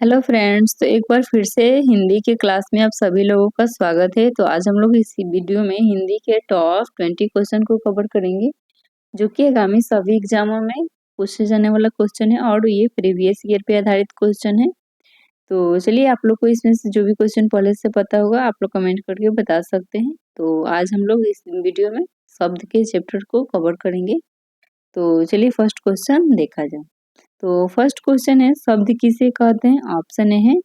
Hello friends, तो एक बार फिर से हिंदी की क्लास में आप सभी लोगों का स्वागत है। तो आज हम लोग इस वीडियो में हिंदी के टॉप 20 क्वेश्चन को कवर करेंगे, जो कि आगामी सभी एग्जामों में पूछे जाने वाला क्वेश्चन है और ये प्रीवियस ईयर पे आधारित क्वेश्चन है। तो चलिए, आप लोग को इसमें से जो भी क्वेश्चन पहले से पता होगा आप लोग कमेंट करके बता सकते हैं। तो आज हम लोग इस वीडियो में शब्द के चैप्टर को कवर करेंगे। तो चलिए फर्स्ट क्वेश्चन देखा जाए। तो फर्स्ट क्वेश्चन है, शब्द किसे कहते हैं? ऑप्शन ए है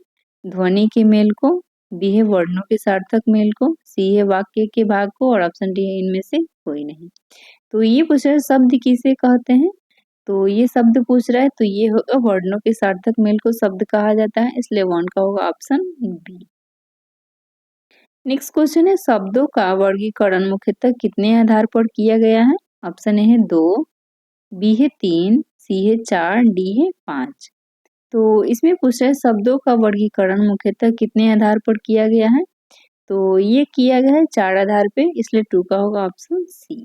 ध्वनि के मेल को, बी है वर्णों के सार्थक मेल को, सी है वाक्य के भाग को और ऑप्शन डी है इनमें से कोई नहीं। तो ये पूछ रहा है शब्द किसे कहते हैं, तो ये शब्द पूछ रहा है तो ये होगा वर्णों के सार्थक मेल को शब्द कहा जाता है, इसलिए वन का होगा ऑप्शन बी। नेक्स्ट क्वेश्चन है, शब्दों का वर्गीकरण मुख्यतः कितने आधार पर किया गया है? ऑप्शन ए है 2, बी है 3, सी है 4, डी है 5। तो इसमें पूछ रहा है शब्दों का वर्गीकरण मुख्यतः कितने आधार पर किया गया है, तो ये किया गया है 4 आधार पे, इसलिए 2 का होगा ऑप्शन सी।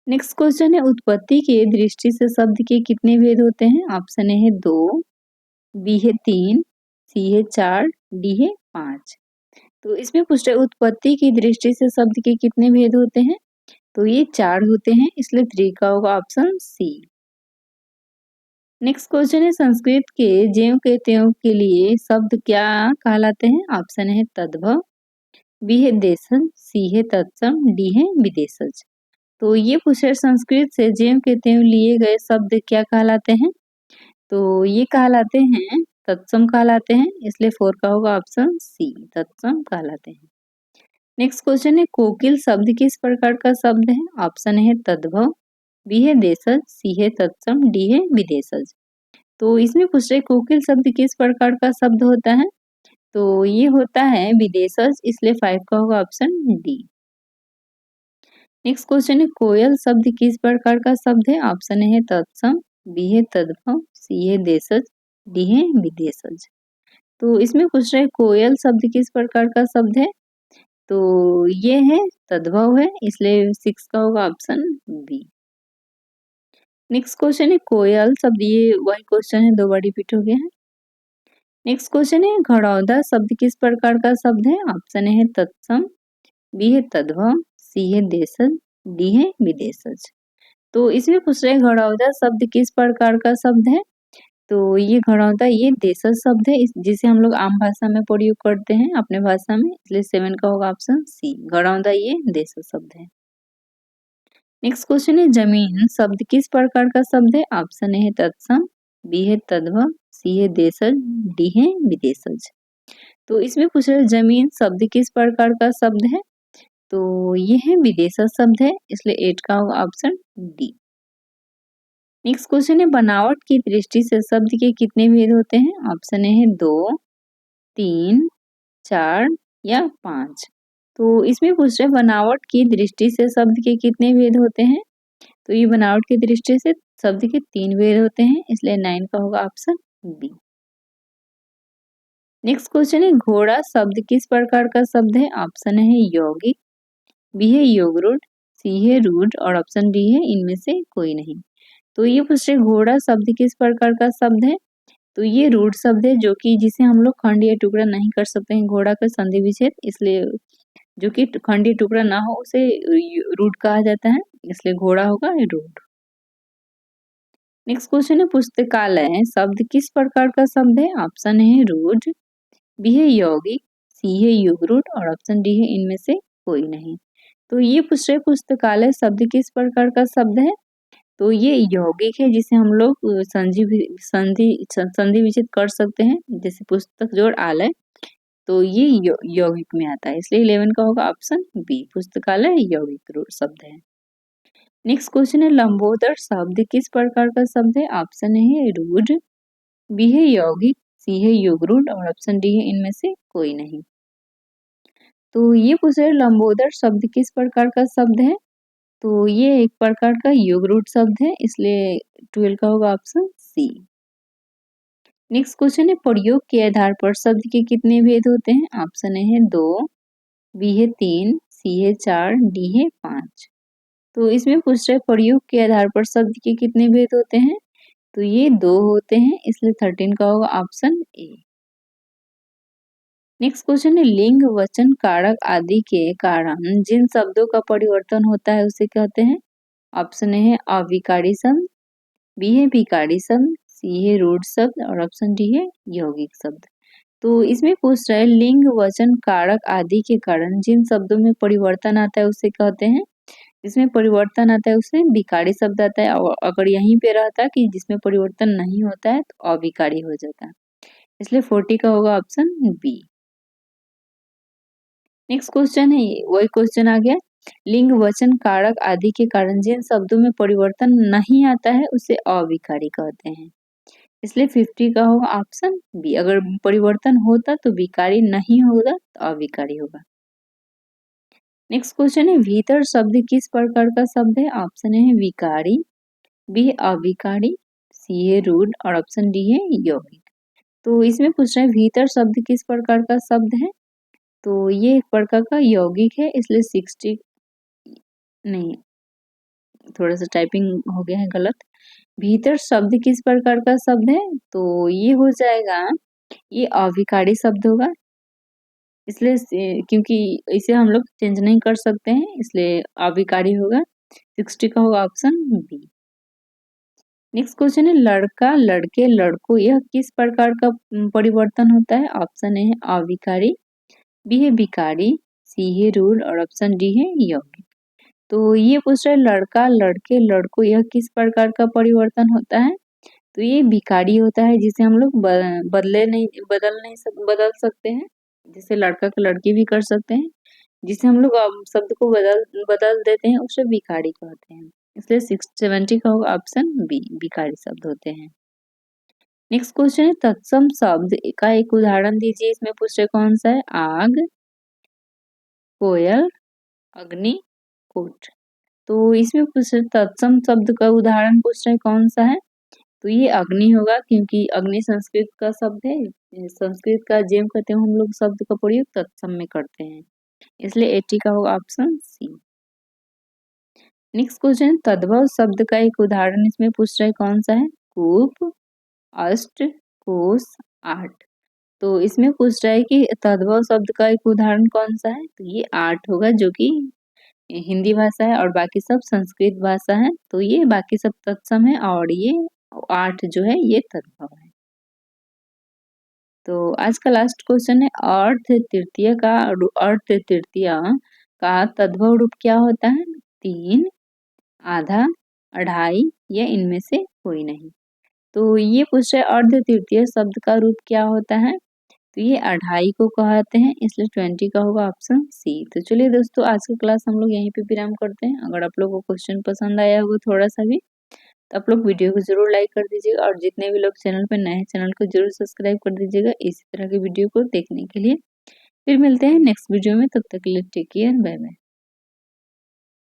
नेक्स्ट क्वेश्चन है, उत्पत्ति के दृष्टि से शब्द के कितने भेद होते हैं? ऑप्शन ए है 2, बी है 3, सी है 4, डी है 5। तो इसमें पूछ रहा है उत्पत्ति की दृष्टि से शब्द के कितने भेद होते हैं, तो ये 4 होते हैं, इसलिए 3 का होगा ऑप्शन सी। नेक्स्ट क्वेश्चन है, संस्कृत के ज्यों के त्यों के लिए शब्द क्या कहलाते हैं? ऑप्शन है तद्भव, बी है देशज, सी है तत्सम, डी है विदेशज। तो ये पूछे संस्कृत से ज्यों के त्यों लिए गए शब्द क्या कहलाते हैं, तो ये कहलाते हैं तत्सम कहलाते हैं, इसलिए 4 का होगा ऑप्शन सी, तत्सम कहलाते हैं। नेक्स्ट क्वेश्चन है, कोकिल शब्द किस प्रकार का शब्द है? ऑप्शन है तद्भव, बी है देशज, सी है तत्सम, डी है विदेशज। तो इसमें पूछ रहे कोकिल शब्द किस प्रकार का शब्द होता है, तो ये होता है विदेशज, इसलिए 5 का होगा ऑप्शन डी। नेक्स्ट क्वेश्चन है, कोयल शब्द किस प्रकार का शब्द है? ऑप्शन है तत्सम, बी है तद्भव, सी है देशज, डी है विदेशज। तो इसमें पूछ रहे कोयल शब्द किस प्रकार का शब्द है, तो ये है तद्भव है, इसलिए 6 का होगा ऑप्शन बी। नेक्स्ट क्वेश्चन है, कोयल शब्द, ये वही क्वेश्चन है, 2 बार रिपीट हो गया है। नेक्स्ट क्वेश्चन है, घड़ौदा शब्द किस प्रकार का शब्द है? ऑप्शन है तत्सम, बी है तद्भव, सी है देशज, डी है विदेशज। तो इसमें पूछ रहे घड़ौदा शब्द किस प्रकार का शब्द है, तो ये घड़ौदा ये देशज शब्द है, जिसे हम लोग आम भाषा में प्रयोग करते हैं अपने भाषा में, इसलिए 7 का होगा ऑप्शन सी, घड़ौदा ये देशज शब्द है। नेक्स्ट क्वेश्चन है, जमीन शब्द किस प्रकार का शब्द है? ऑप्शन है तत्सम, बी है तद्भव, सी है देशज, डी है विदेशज। तो इसमें पूछ रहे जमीन शब्द किस प्रकार का शब्द है, तो ये है विदेशज शब्द है, इसलिए 8 का होगा ऑप्शन डी। नेक्स्ट क्वेश्चन है, बनावट की दृष्टि से शब्द के कितने भेद होते हैं? ऑप्शन है 2, 3, 4 या 5। तो इसमें पूछ रहे बनावट की दृष्टि से शब्द के कितने भेद होते हैं, तो ये बनावट की दृष्टि से शब्द के 3 भेद होते हैं, इसलिए 9 का होगा ऑप्शन बी। नेक्स्ट क्वेश्चन है, घोड़ा शब्द किस प्रकार का शब्द है? ऑप्शन है यौगिक, बी है योगरूढ़, सी है रूढ़ और ऑप्शन डी है इनमें से कोई नहीं। तो ये पूछ रहे घोड़ा शब्द किस प्रकार का शब्द है, तो ये रूढ़ शब्द है, जो कि जिसे हम लोग खंड या टुकड़ा नहीं कर सकते हैं, घोड़ा का संधि विच्छेद, इसलिए जो कि खंड या टुकड़ा ना हो उसे रूढ़ कहा जाता है, इसलिए घोड़ा होगा रूढ़। नेक्स्ट क्वेश्चन है, पुस्तकालय शब्द किस प्रकार का शब्द है? ऑप्शन है रूढ़, बी है यौगिक, सी है युगरूढ़ और ऑप्शन डी है इनमें से कोई नहीं। तो ये पूछ रहे पुस्तकालय शब्द किस प्रकार का शब्द है, तो ये यौगिक है, जिसे हम लोग संधि विच्छेद कर सकते हैं, जैसे पुस्तक जोड़ आलय, तो ये यौगिक में आता है, इसलिए 11 का होगा ऑप्शन बी, पुस्तकालय यौगिक शब्द है। नेक्स्ट क्वेश्चन है, लंबोदर शब्द किस प्रकार का शब्द है? ऑप्शन है रूढ़, बी है यौगिक, सी है युगरूढ़ और ऑप्शन डी है इनमें से कोई नहीं। तो ये पूछ रहे लंबोदर शब्द किस प्रकार का शब्द है, तो ये एक प्रकार का युगरूढ़ शब्द है, इसलिए 12 का होगा ऑप्शन सी। नेक्स्ट क्वेश्चन है, प्रयोग के आधार पर शब्द के कितने भेद होते हैं? ऑप्शन है 2, बी है 3, सी है 4, डी है 5। तो इसमें पूछ रहे प्रयोग के आधार पर शब्द के कितने भेद होते हैं, तो ये 2 होते हैं, इसलिए 13 का होगा ऑप्शन ए। नेक्स्ट क्वेश्चन है लिंग, वचन, कारक आदि के कारण जिन शब्दों का परिवर्तन होता है उसे कहते हैं। ऑप्शन ए है अविकारी शब्द, बी है विकारी शब्द, सी है रूढ़ शब्द और ऑप्शन डी है यौगिक शब्द। तो इसमें पूछ रहा है लिंग, वचन, कारक आदि के कारण जिन शब्दों में परिवर्तन आता है उसे कहते हैं। जिसमें परिवर्तन आता है उसे विकारी शब्द आता है, और अगर यहीं पे रहता कि जिसमें परिवर्तन नहीं होता है तो अविकारी हो जाता है, इसलिए 40 का होगा ऑप्शन बी। नेक्स्ट क्वेश्चन है वही क्वेश्चन आ गया, लिंग, वचन, कारक आदि के कारण जिन शब्दों में परिवर्तन नहीं आता है उसे अविकारी कहते हैं, इसलिए 50 का होगा ऑप्शन बी। अगर परिवर्तन होता तो विकारी, नहीं होगा तो अविकारी होगा। नेक्स्ट क्वेश्चन है भीतर शब्द किस प्रकार का शब्द है। ऑप्शन ए है विकारी, बी है अविकारी, सी है रूढ़ और ऑप्शन डी है यौगिक। तो इसमें पूछ रहे हैं भीतर शब्द किस प्रकार का शब्द है, तो ये एक प्रकार का यौगिक है, इसलिए 60 नहीं, थोड़ा सा टाइपिंग हो गया है गलत। भीतर शब्द किस प्रकार का शब्द है, तो ये हो जाएगा, ये अविकारी शब्द होगा, इसलिए क्योंकि इसे हम लोग चेंज नहीं कर सकते हैं, इसलिए अविकारी होगा। 60 का होगा ऑप्शन बी। नेक्स्ट क्वेश्चन है लड़का, लड़के, लड़कों, यह किस प्रकार का परिवर्तन होता है। ऑप्शन ए है अविकारी, बी है विकारी, सी है रूढ़ और ऑप्शन डी है यौगिक। तो ये पूछ रहा है लड़का, लड़के, लड़कों, यह किस प्रकार का परिवर्तन होता है, तो ये विकारी होता है, जिसे हम लोग बदल सकते हैं, जिसे लड़का को लड़की भी कर सकते हैं, जिसे हम लोग शब्द को बदल बदल देते हैं उसे विकारी कहते हैं, इसलिए 70 का होगा ऑप्शन बी, विकारी शब्द होते हैं। नेक्स्ट क्वेश्चन है तत्सम शब्द का एक उदाहरण दीजिए। इसमें पूछ रहे कौन सा है, आग, कोयल, अग्नि, कूट। तो इसमें पूछ रहे तत्सम शब्द का उदाहरण पूछ रहे कौन सा है, तो ये अग्नि होगा, क्योंकि अग्नि संस्कृत का शब्द है, संस्कृत का जेम कहते हैं हम लोग शब्द का प्रयोग तत्सम में करते हैं, इसलिए 80 का होगा ऑप्शन सी। नेक्स्ट क्वेश्चन तद्भव शब्द का एक उदाहरण इसमें पूछ रहे कौन सा है, कूप, अष्ट, कोश, आठ। तो इसमें पूछ रहा है कि तद्भव शब्द का एक उदाहरण कौन सा है, तो ये आठ होगा, जो कि हिंदी भाषा है और बाकी सब संस्कृत भाषा है, तो ये बाकी सब तत्सम है और ये 8 जो है ये तद्भव है। तो आज का लास्ट क्वेश्चन है अर्थ तृतीय का तद्भव रूप क्या होता है, 3, आधा, अढ़ाई या इनमें से कोई नहीं। तो ये पूछ रहे अर्ध तृतीय शब्द का रूप क्या होता है, तो ये अढ़ाई को कहते हैं, इसलिए 20 का होगा ऑप्शन सी। तो चलिए दोस्तों आज का क्लास हम लोग यहीं पे विराम करते हैं। अगर आप लोगों को क्वेश्चन पसंद आया होगा थोड़ा सा भी, तो आप लोग वीडियो को जरूर लाइक कर दीजिएगा, और जितने भी लोग चैनल पर नए हैं चैनल को जरूर सब्सक्राइब कर दीजिएगा इसी तरह के वीडियो को देखने के लिए। फिर मिलते हैं नेक्स्ट वीडियो में, तब तक के लिए टेक केयर, बाय बाय।